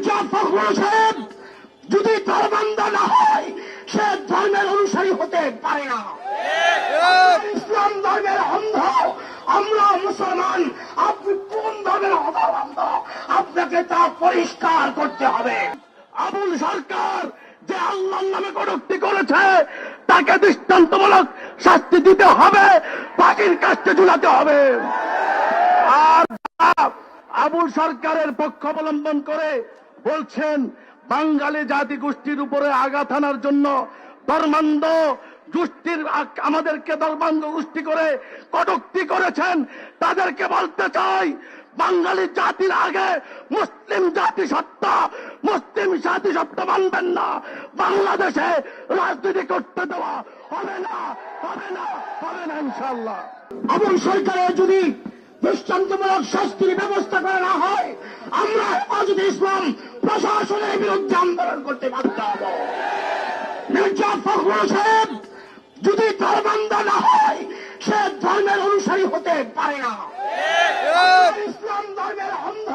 মির্জা ফখরুল সাহেব যদি ধর্মান্ধ না হয় সে ধর্মের অনুসারী হতে পারে না। ইসলাম ধর্মের অন্ধ, আমরা মুসলমান, আপনি কোন ধর্মের অন্ধ? আপনাকে তা পরিষ্কার করতে হবে। আবুল সরকার যে আল্লাহর নামে কটূক্তি করেছে তাকে দৃষ্টান্তমূলক শাস্তি দিতে হবে, ফাঁসির কাস্টে ঝুলাতে হবে। আর আবুল সরকারের পক্ষ অবলম্বন করে বলছেন বাঙালি জাতি গোষ্ঠীর উপরে আঘাত আনার জন্য ধর্মান্ধ গোষ্ঠীর আমাদেরকে ধর্মান্ধ গোষ্ঠী করে কটূক্তি করেছেন, তাদেরকে বলতে চাই বাঙালি জাতির আগে মুসলিম জাতিসত্তা, মুসলিম জাতিসত্তা মানবেন না। বাংলাদেশে রাজনীতি করতে দেওয়া হবে না, হবে না, হবে না ইনশাআল্লাহ। আবুল সরকারের যদি দৃষ্টান্তমূলক শাস্তির ব্যবস্থা করা না হয়, আমরা হেফাজতে ইসলাম প্রশাসনের বিরুদ্ধে আন্দোলন করতে বাধ্য হব। মির্জা ফখরুল সাহেব যদি ধর্মান্ধ না হয় সে ধর্মের অনুসারী হতে পারে না। ইসলাম ধর্মের অন্ধ,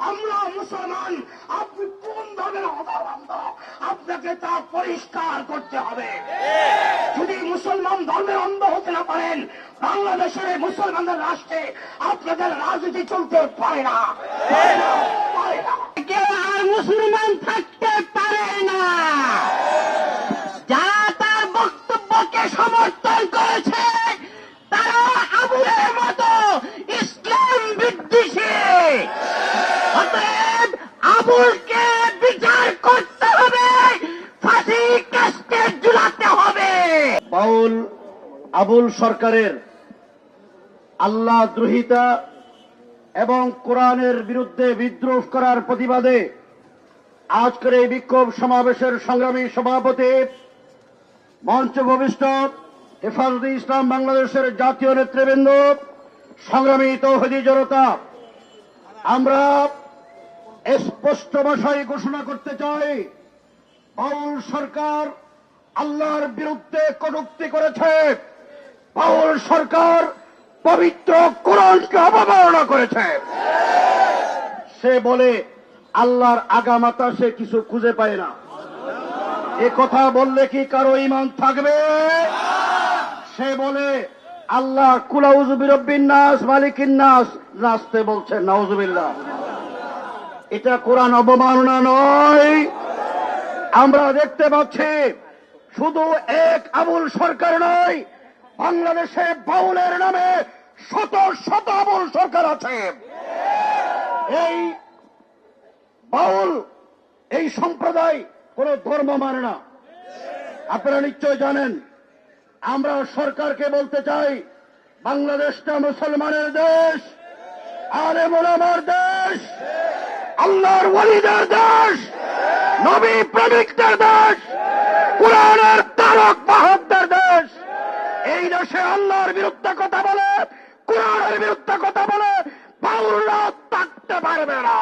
আমরা মুসলমান, আপনি কোন ধর্মের অন্ধ? আপনাকে তা পরিষ্কার করতে হবে। যদি মুসলমান ধর্মের অন্ধ হতে না পারেন, বাংলাদেশের মুসলমানদের রাষ্ট্রে আপনাদের রাজনীতি চলতে পারে না, কেউ আর মুসলমান থাকতে পারে না। যারা তার বক্তব্যকে সমর্থন করেছে তারা আবুলের মতো ইসলাম বিদ্বেষী। অতএব আবুলকে বিচার করতে হবে, ফাঁসি কাস্টে ঝুলাতে হবে। বাউল আবুল সরকারের আল্লাহ দ্রোহিতা এবং কোরআনের বিরুদ্ধে বিদ্রোহ করার প্রতিবাদে আজকের এই বিক্ষোভ সমাবেশের সংগ্রামী সভাপতি, মঞ্চ ভবিষ্ঠ হেফাজতে ইসলাম বাংলাদেশের জাতীয় নেতৃবৃন্দ, সংগ্রামী তৌহিদি জনতা, আমরা স্পষ্ট ভাষায় ঘোষণা করতে চাই বাউল সরকার আল্লাহর বিরুদ্ধে কটূক্তি করেছে। বাউল সরকার পবিত্র কোরআনকে অবমাননা করেছে। সে বলে আল্লাহর আগামাতা সে কিছু খুঁজে পায় না। এ কথা বললে কি কারো ঈমান থাকবে? সে বলে আল্লাহ কুলাউযু বিরাব্বিন নাস মালিকিন নাস, নাচতে বলছেন, নাউযুবিল্লাহ। এটা কোরআন অবমাননা নয়। আমরা দেখতে পাচ্ছি শুধু এক আবুল সরকার নয়, বাংলাদেশে বাউলের নামে শত শত আবুল সরকার আছে। এই বাউল এই সম্প্রদায় কোন ধর্ম মানে না, আপনারা নিশ্চয় জানেন। আমরা সরকারকে বলতে চাই বাংলাদেশটা মুসলমানের দেশ, আলেম ওলামার দেশ, আল্লাহর ওয়ালিদের দেশ, নবী প্রেমিকদের দেশ, কোরআনের তারক বাহকদের দেশ। এই দেশে আল্লাহর বিরুদ্ধে কথা বলে, কোরআনের বিরুদ্ধে কথা বলে বাউলরা থাকতে পারবে না।